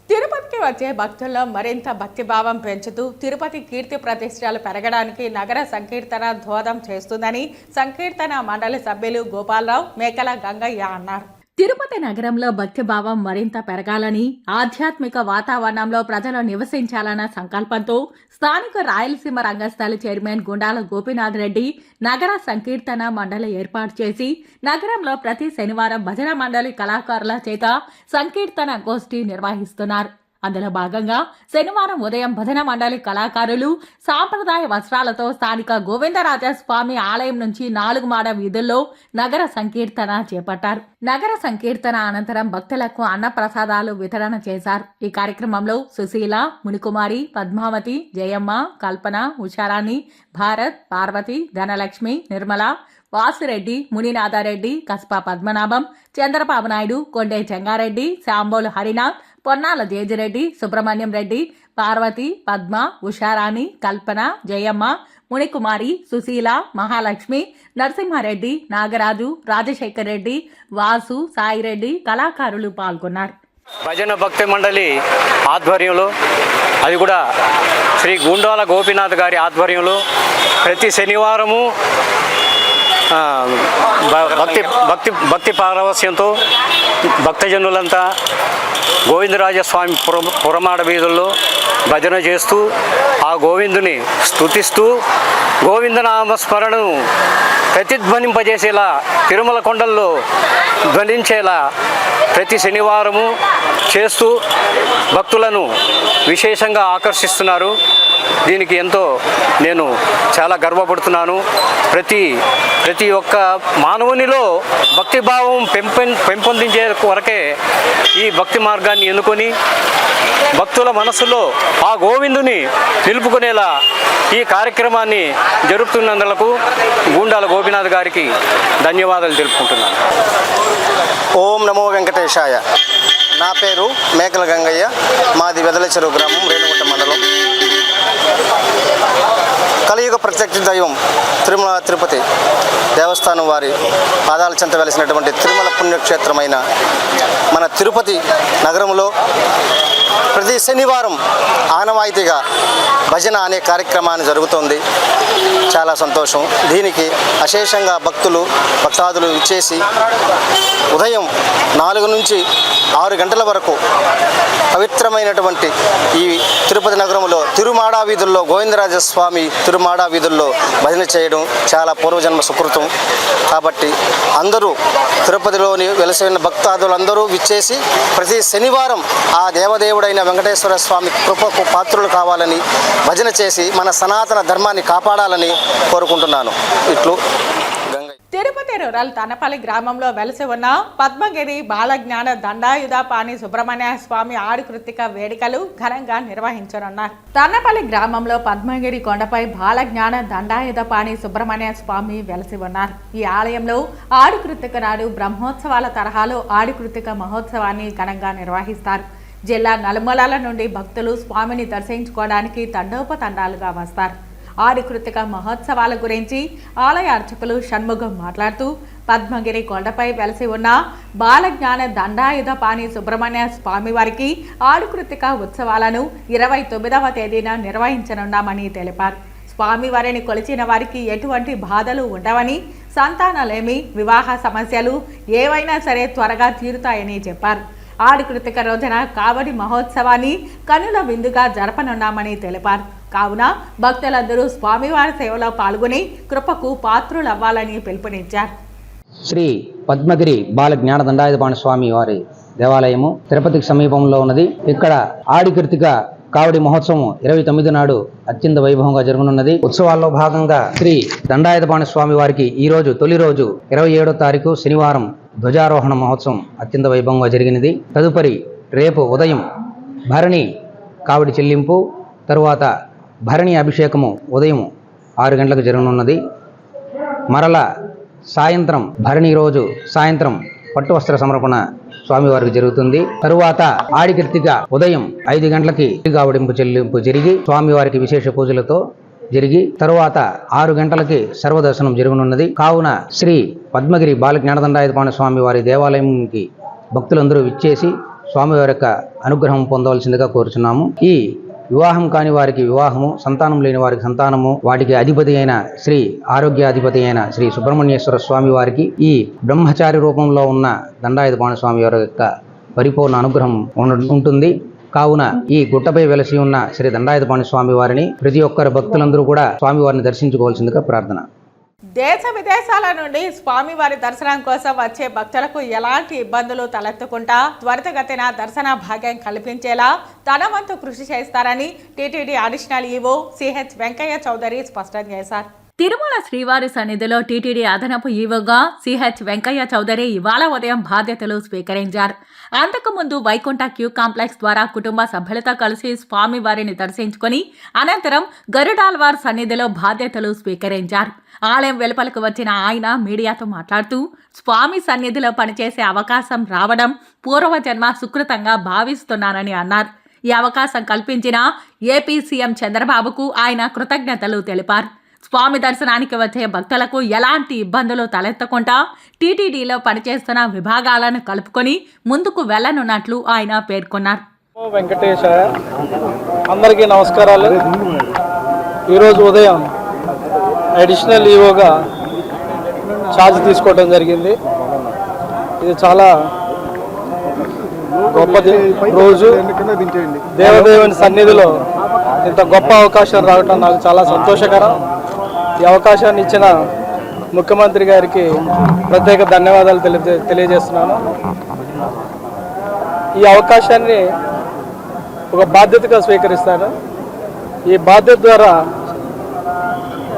తిరుపతికి వచ్చే భక్తుల్లో మరింత భక్తిభావం పెంచుతూ తిరుపతి కీర్తి ప్రతిష్టలు పెరగడానికి నగర సంకీర్తన దోహదం చేస్తుందని సంకీర్తన మండలి సభ్యులు గోపాలరావు, మేకల గంగయ్య అన్నారు. తిరుపతి నగరంలో భక్తిభావం మరింత పెరగాలని, ఆధ్యాత్మిక వాతావరణంలో ప్రజలు నివసించాలన్న సంకల్పంతో స్థానిక రాయలసీమ రంగస్థలి చైర్మన్ గుండాల గోపీనాథ్ రెడ్డి నగర సంకీర్తన మండలి ఏర్పాటు చేసి నగరంలో ప్రతి శనివారం భజన మండలి కళాకారుల చేత సంకీర్తన గోష్ఠి నిర్వహిస్తున్నారు. అందులో భాగంగా శనివారం ఉదయం భజన మండలి కళాకారులు సాంప్రదాయ వస్త్రాలతో స్థానిక గోవిందరాజస్వామి ఆలయం నుంచి 4 మాడ వీధుల్లో నగర సంకీర్తన చేపట్టారు. నగర సంకీర్తన అనంతరం భక్తులకు అన్న ప్రసాదాలు వితరణ చేశారు. ఈ కార్యక్రమంలో సుశీల, మునికుమారి, పద్మావతి, జయమ్మ, కల్పన, ఉషారాణి, భారత్, పార్వతి, ధనలక్ష్మి, నిర్మల, వాసిరెడ్డి, మునినాథారెడ్డి, కస్పా పద్మనాభం, చంద్రబాబు నాయుడు, కొండే చెంగారెడ్డి, శాంబోలు హరినాథ్, పొన్నాల జేజిరెడ్డి, సుబ్రహ్మణ్యం రెడ్డి, పార్వతి, పద్మ, ఉషారాణి, కల్పన, జయమ్మ, మునికుమారి, సుశీల, మహాలక్ష్మి, నరసింహారెడ్డి, నాగరాజు, రాజశేఖర్ రెడ్డి, వాసు, సాయిరెడ్డి కళాకారులు పాల్గొన్నారు. భజన భక్తి మండలి ఆధ్వర్యంలో, అది కూడా శ్రీ గుండాల గోపీనాథ్ గారి ఆధ్వర్యంలో ప్రతి శనివారము భక్తి పారవస్యంతో భక్తజనులంతా గోవిందరాజస్వామి పురమాడ వీధుల్లో భజన చేస్తూ ఆ గోవిందుని స్తుతిస్తూ గోవిందనామస్మరణను ప్రతిధ్వనింపజేసేలా తిరుమల కొండల్లో ధ్వనించేలా ప్రతి శనివారము చేస్తూ భక్తులను విశేషంగా ఆకర్షిస్తున్నారు. దీనికి ఎంతో నేను చాలా గర్వపడుతున్నాను. ప్రతి ఒక్క మానవునిలో భక్తిభావం పెంపొందించే వరకే ఈ భక్తి మార్గాన్ని ఎన్నుకొని భక్తుల మనసులో ఆ గోవిందుని నిలుపుకునేలా ఈ కార్యక్రమాన్ని జరుపుతున్నందుకు గుండాల గోపీనాథ్ గారికి ధన్యవాదాలు తెలుపుకుంటున్నాను. ఓం నమో వెంకటేశాయ. నా పేరు మేకల గంగయ్య, మాది వెదల చెరువు గ్రామం, రేణుగుంట మండలం. కలియుగ ప్రత్యక్ష దైవం తిరుమల తిరుపతి దేవస్థానం వారి పాదాల చెంత వెలిసినటువంటి తిరుమల పుణ్యక్షేత్రమైన మన తిరుపతి నగరంలో ప్రతి శనివారం ఆనవాయితీగా భజన అనే కార్యక్రమాన్ని జరుగుతోంది. చాలా సంతోషం. దీనికి అశేషంగా భక్తాదులు ఇచ్చేసి ఉదయం 4 నుంచి 6 గంటల వరకు పవిత్రమైనటువంటి ఈ తిరుపతి నగరంలో తిరుమాడా వీధుల్లో గోవిందరాజస్వామి తిరుమాడా వీధుల్లో భజన చేయడం చాలా పూర్వజన్మ సుకృతం. కాబట్టి అందరూ తిరుపతిలోని వెలసిన భక్తాదులందరూ విచ్చేసి ప్రతి శనివారం ఆ దేవదేవుడైన వెంకటేశ్వర స్వామి కృపకు పాత్రులు కావాలని భజన చేసి మన సనాతన ధర్మాన్ని కాపాడాలని కోరుకుంటున్నాను. ఇట్లు తిరుపతి రూరల్ తనపల్లి గ్రామంలో వెలసి ఉన్న పద్మగిరి బాలజ్ఞాన దండాయుధపాణి సుబ్రహ్మణ్య స్వామి ఆడి కృత్తిక వేడుకలు ఘనంగా నిర్వహించనున్నారు. తనపల్లి గ్రామంలో పద్మగిరి కొండపై బాలజ్ఞాన దండాయుధపాణి సుబ్రహ్మణ్య స్వామి వెలసి ఉన్నారు. ఈ ఆలయంలో ఆడి కృత్తిక నాడు బ్రహ్మోత్సవాల తరహాలో ఆడి కృత్తిక మహోత్సవాన్ని ఘనంగా నిర్వహిస్తారు. జిల్లా నలుమూలల నుండి భక్తులు స్వామిని దర్శించుకోవడానికి తండోపతండాలుగా వస్తారు. ఆడి కృత్తిక మహోత్సవాల గురించి ఆలయ అర్చకులు షణ్ముఖం మాట్లాడుతూ పద్మగిరి కొండపై వెలసి ఉన్న బాలజ్ఞాన దండాయుధపాణి సుబ్రహ్మణ్య స్వామి వారికి ఆడి కృత్తిక ఉత్సవాలను 29వ తేదీన నిర్వహించనున్నామని తెలిపారు. స్వామివారిని కొలిచిన వారికి ఎటువంటి బాధలు ఉండవని, సంతానలేమి, వివాహ సమస్యలు ఏవైనా సరే త్వరగా తీరుతాయని చెప్పారు. ఆడి కృత్తిక రోజున కావడి మహోత్సవాన్ని కనుల విందుగా జరపనున్నామని తెలిపారు. కావున భక్తులందరూ స్వామివారి సేవలో పాల్గొని కృపకు పాత్రులవ్వాలని పిలుపునిచ్చారు. శ్రీ పద్మగిరి బాల జ్ఞాన దండాయుధపాణి స్వామి వారి దేవాలయము తిరుపతికి సమీపంలో ఉన్నది. ఇక్కడ ఆడికృతిక కావడి మహోత్సవం 29 నాడు అత్యంత వైభవంగా జరగనున్నది. ఉత్సవాల్లో భాగంగా శ్రీ దండాయుధపాణి స్వామి వారికి ఈ రోజు తొలి రోజు 27వ తారీఖు శనివారం ధ్వజారోహణ మహోత్సవం అత్యంత వైభవంగా జరిగినది. తదుపరి రేపు ఉదయం భరణి కావడి చెల్లింపు, తరువాత భరణి అభిషేకము ఉదయం 6 గంటలకు జరగనున్నది. మరల సాయంత్రం భరణి రోజు సాయంత్రం పట్టు వస్త్ర సమర్పణ స్వామివారికి జరుగుతుంది. తరువాత ఆడికృతిక ఉదయం 5 గంటలకి కావడింపు చెల్లింపు జరిగి స్వామివారికి విశేష పూజలతో జరిగి తరువాత 6 గంటలకి సర్వదర్శనం జరగనున్నది. కావున శ్రీ పద్మగిరి బాల జ్ఞానదండాయుధపాణి స్వామి వారి దేవాలయంకి భక్తులందరూ విచ్చేసి స్వామివారి యొక్క అనుగ్రహం పొందవలసిందిగా కోరుచున్నాము. ఈ వివాహం కాని వారికి వివాహము, సంతానం లేని వారికి సంతానము, వాటికి అధిపతి అయిన శ్రీ ఆరోగ్యాధిపతి అయిన శ్రీ సుబ్రహ్మణ్యేశ్వర స్వామి వారికి ఈ బ్రహ్మచారి రూపంలో ఉన్న దండాయుధపాణి స్వామి వారి యొక్క పరిపూర్ణ అనుగ్రహం ఉంటుంది. కావున ఈ గుట్టపై వెలసి ఉన్న శ్రీ దండాయుధపాణి స్వామి వారిని ప్రతి ఒక్కరు భక్తులందరూ కూడా స్వామివారిని దర్శించుకోవాల్సిందిగా ప్రార్థన. దేశ విదేశాల నుండి స్వామివారి దర్శనం కోసం వచ్చే భక్తులకు ఎలాంటి ఇబ్బందులు తలెత్తకుండా త్వరితగతిన దర్శన భాగ్యం కల్పించేలా తన వంతు కృషి చేస్తారని TTD additional EO CH Venkaiah Chowdary స్పష్టం చేశారు. తిరుమల శ్రీవారి సన్నిధిలో టీటీడీ అదనపు ఈవోగా సిహెచ్ వెంకయ్య చౌదరి ఇవాళ ఉదయం బాధ్యతలు స్వీకరించారు. అంతకుముందు వైకుంఠ క్యూ కాంప్లెక్స్ ద్వారా కుటుంబ సభ్యులతో కలిసి స్వామివారిని దర్శించుకొని అనంతరం గరుడాల్వార్ సన్నిధిలో బాధ్యతలు స్వీకరించారు. ఆలయం వెలుపలకు వచ్చిన ఆయన మీడియాతో మాట్లాడుతూ స్వామి సన్నిధిలో పనిచేసే అవకాశం రావడం పూర్వజన్మ సుకృతంగా భావిస్తున్నానని అన్నారు. ఈ అవకాశం కల్పించిన ఏపీ సీఎం చంద్రబాబుకు ఆయన కృతజ్ఞతలు తెలిపారు. స్వామి దర్శనానికి వచ్చే భక్తులకు ఎలాంటి ఇబ్బందులు తలెత్తకుండా టీటీడీలో పనిచేస్తున్న విభాగాలను కలుపుకొని ముందుకు వెళ్లనున్నట్లు ఆయన పేర్కొన్నారు. వెంకటేశాయ, అందరికీ నమస్కారాలు. ఈరోజు ఉదయం అడిషనల్ ఈవోగా ఛార్జ్ తీసుకోవడం జరిగింది. ఇది చాలా గొప్ప రోజు. దేవదేవుని సన్నిధిలో ఇంత గొప్ప అవకాశం రావటం నాకు చాలా సంతోషకరం. ఈ అవకాశాన్ని ఇచ్చిన ముఖ్యమంత్రి గారికి ప్రత్యేక ధన్యవాదాలు తెలియజేస్తున్నాను. ఈ అవకాశాన్ని ఒక బాధ్యతగా స్వీకరిస్తాను. ఈ బాధ్యత ద్వారా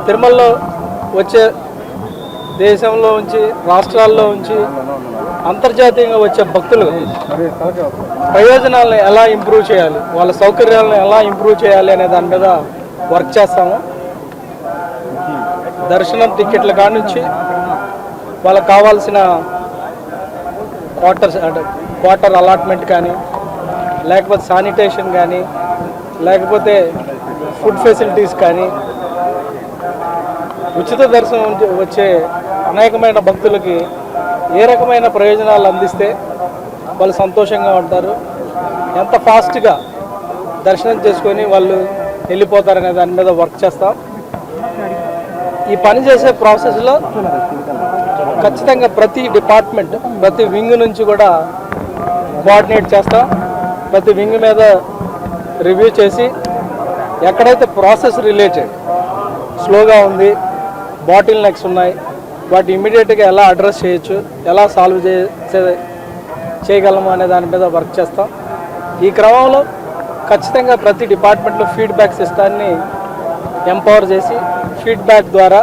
తిరుమలలో వచ్చే దేశంలో ఉంచి రాష్ట్రాల్లో ఉంచి అంతర్జాతీయంగా వచ్చే భక్తులు ప్రయోజనాలను ఎలా ఇంప్రూవ్ చేయాలి, వాళ్ళ సౌకర్యాలను ఎలా ఇంప్రూవ్ చేయాలి అనే దాని మీద వర్క్ చేస్తాము. దర్శనం టికెట్ల కాడ నుంచి వాళ్ళకి కావాల్సిన క్వార్టర్ అలాట్మెంట్ కానీ, లేకపోతే శానిటేషన్ కానీ, లేకపోతే ఫుడ్ ఫెసిలిటీస్ కానీ, ఉచిత దర్శనం వచ్చే అనేకమైన భక్తులకి ఏ రకమైన ప్రయోజనాలు అందిస్తే వాళ్ళు సంతోషంగా ఉంటారు, ఎంత ఫాస్ట్గా దర్శనం చేసుకొని వాళ్ళు వెళ్ళిపోతారనే దాని మీద వర్క్ చేస్తాం. ఈ పని చేసే ప్రాసెస్లో ఖచ్చితంగా ప్రతి డిపార్ట్మెంట్, ప్రతి వింగ్ నుంచి కూడా కోఆర్డినేట్ చేస్తాం. ప్రతి వింగ్ మీద రివ్యూ చేసి ఎక్కడైతే ప్రాసెస్ రిలేటెడ్ స్లోగా ఉంది, బాటిల్ నెక్స్ ఉన్నాయి, వాటి ఇమ్మీడియట్గా ఎలా అడ్రస్ చేయొచ్చు, ఎలా సాల్వ్ చేయగలము అనే దాని మీద వర్క్ చేస్తాం. ఈ క్రమంలో ఖచ్చితంగా ప్రతి డిపార్ట్మెంట్లో ఫీడ్బ్యాక్ సిస్టాన్ని ఎంపవర్ చేసి ఫీడ్బ్యాక్ ద్వారా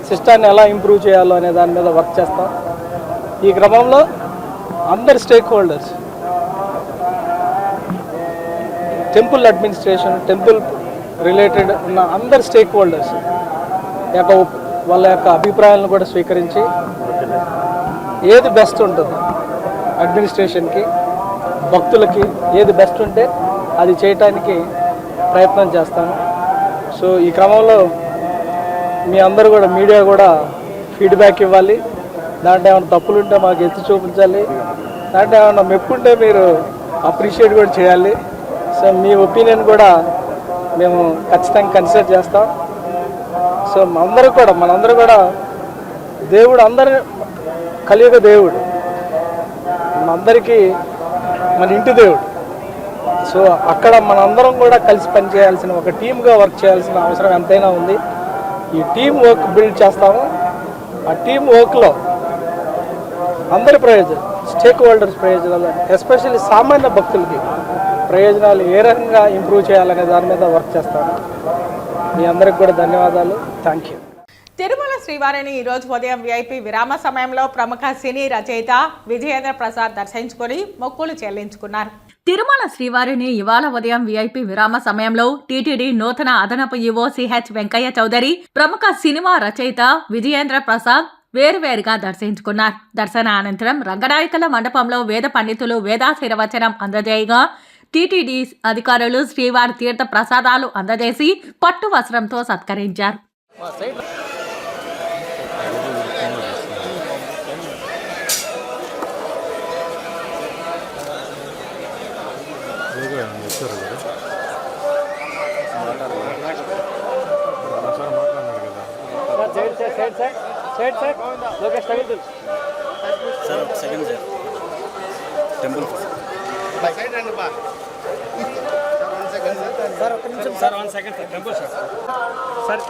సిస్టాన్ని ఎలా ఇంప్రూవ్ చేయాలో అనే దాని మీద వర్క్ చేస్తాం. ఈ క్రమంలో అందరు stake holders, temple administration, temple related ఉన్న అందరు స్టేక్ హోల్డర్స్ వాళ్ళ యొక్క అభిప్రాయాలను కూడా స్వీకరించి ఏది బెస్ట్ ఉంటుంది అడ్మినిస్ట్రేషన్కి, భక్తులకి ఏది బెస్ట్ ఉంటే అది చేయటానికి ప్రయత్నం చేస్తాను. సో ఈ క్రమంలో మీ అందరూ కూడా మీడియా కూడా ఫీడ్బ్యాక్ ఇవ్వాలి. దాంట్లో ఏమైనా తప్పులు ఉంటే మాకు ఎత్తి చూపించాలి, దాంట్లో ఏమైనా మెప్పు ఉంటే మీరు అప్రిషియేట్ కూడా చేయాలి. సో మీ ఒపీనియన్ కూడా మేము ఖచ్చితంగా కన్సిడర్ చేస్తాం. సో మనందరూ కూడా దేవుడు అందరి కలియుగ దేవుడు, మనందరికీ మన ఇంటి దేవుడు. సో అక్కడ మనందరం కూడా కలిసి పనిచేయాల్సిన, ఒక టీమ్గా వర్క్ చేయాల్సిన అవసరం ఎంతైనా ఉంది. ఈ టీం వర్క్ బిల్డ్ చేస్తాము. ఆ టీం వర్క్లో అందరి ప్రయోజనం, స్టేక్ హోల్డర్స్ ప్రయోజనాలు, ఎస్పెషల్లీ సామాన్య భక్తులకి ప్రయోజనాలు ఏ రకంగా ఇంప్రూవ్ చేయాలనే దాని మీద వర్క్ చేస్తాను. మీ అందరికి కూడా ధన్యవాదాలు. Thank you. తిరుమల శ్రీవారిని ఈరోజు ఉదయం విఐపి విరామ సమయంలో ప్రముఖ సినీ రచయిత విజయేంద్ర ప్రసాద్ దర్శించుకుని మొక్కులు చెల్లించుకున్నారు. తిరుమల శ్రీవారిని ఇవాళ ఉదయం విఐపి విరామ సమయంలో టీటీడీ నూతన అదనపు ఈవో సిహెచ్ వెంకయ్య చౌదరి, ప్రముఖ సినిమా రచయిత విజయేంద్ర ప్రసాద్ వేరువేరుగా దర్శించుకున్నారు. దర్శన అనంతరం రంగనాయకుల మండపంలో వేద పండితులు వేదాశీర్వచనం అందజేయగా టీటీడీ అధికారులు శ్రీవారి తీర్థ ప్రసాదాలు అందజేసి పట్టు వస్త్రంతో సత్కరించారు. టెంపుల్ సార్ ఒక్క నిమిషం sir, 1 second sir. Temple sir sir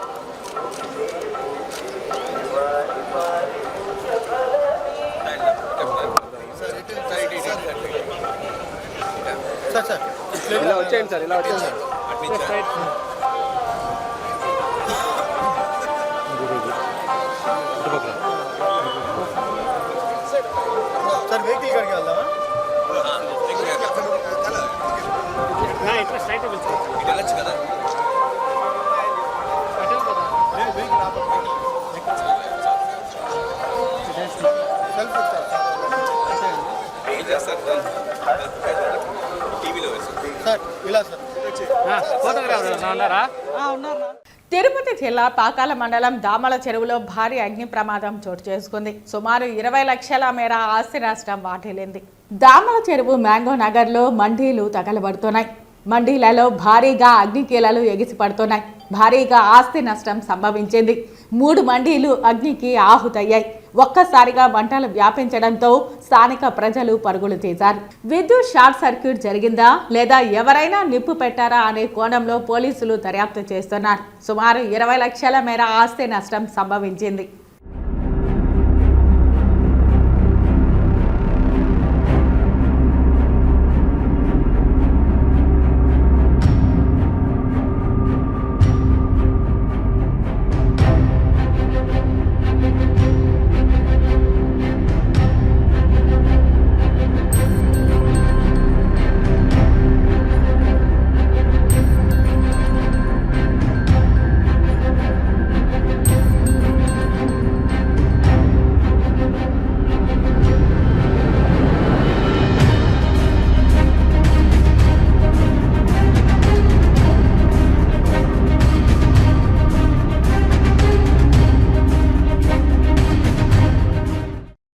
sir sir ఇలా వచ్చేయండి సార్, ఇలా వచ్చేయండి సార్. సార్ వెహికల్ కాడికి వెళ్దామా? ఇట్లా స్ట్రైట్ వెళ్ళచ్చు కదా. తిరుపతి జిల్లా పాకాల మండలం దామల చెరువులో భారీ అగ్ని ప్రమాదం చోటు చేసుకుంది. సుమారు 20 లక్షల మేర ఆస్తి నష్టం వాటిల్లింది. దామల చెరువు మ్యాంగో నగర్లో మండీలు తగలబడుతున్నాయి. మండీలలో భారీగా అగ్నికీలలు ఎగిసిపడుతున్నాయి. భారీగా ఆస్తి నష్టం సంభవించింది. 3 మండీలు అగ్నికి ఆహుతయ్యాయి. ఒక్కసారిగా మంటలు వ్యాపించడంతో స్థానిక ప్రజలు పరుగులు తీశారు. విద్యుత్ షార్ట్ సర్క్యూట్ జరిగిందా లేదా ఎవరైనా నిప్పు పెట్టారా అనే కోణంలో పోలీసులు దర్యాప్తు చేస్తున్నారు. సుమారు 20 లక్షల మేర ఆస్తి నష్టం సంభవించింది.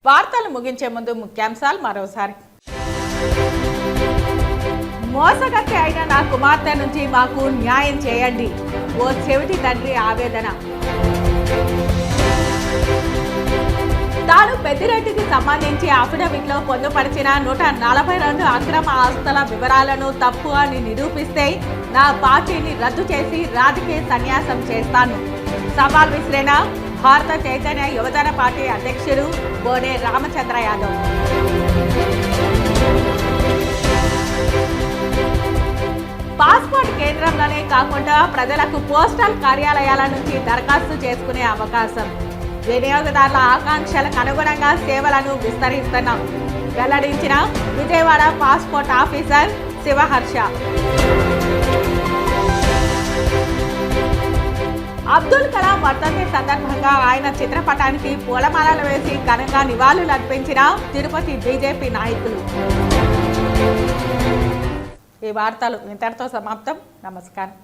వార్తలు ముగించే ముందు ముఖ్యాంశాలు మరోసారి. మోసగత్తి అయిన నా కుమార్తె నుంచి మాకు న్యాయం చేయండి. ఓ చెవిటి తండ్రి ఆవేదన. తాను పెద్దిరెడ్డికి సంబంధించి అఫిడవిట్లో పొందుపరిచిన 142 అక్రమ ఆస్తుల వివరాలను తప్పు అని నిరూపిస్తే నా పార్టీని రద్దు చేసి రాజకీయ సన్యాసం చేస్తాను. సవాల్ విసిరేన భారత చైతన్య యువజన పార్టీ అధ్యక్షుడు బోనే రామచంద్ర యాదవ్. పాస్పోర్ట్ కేంద్రంలోనే కాకుండా ప్రజలకు పోస్టల్ కార్యాలయాల నుంచి దరఖాస్తు చేసుకునే అవకాశం. వినియోగదారుల ఆకాంక్షలకు అనుగుణంగా సేవలను విస్తరిస్తున్నాం. వెల్లడించిన విజయవాడ పాస్పోర్ట్ ఆఫీసర్ శివహర్ష. అబ్దుల్ కలాం వర్ధంతి సందర్భంగా ఆయన చిత్రపటానికి పూలమాలలు వేసి ఘనంగా నివాళులు అర్పించిన తిరుపతి బీజేపీ నాయకులు. ఈ వార్తలు ఇంతటితో సమాప్తం. నమస్కారం.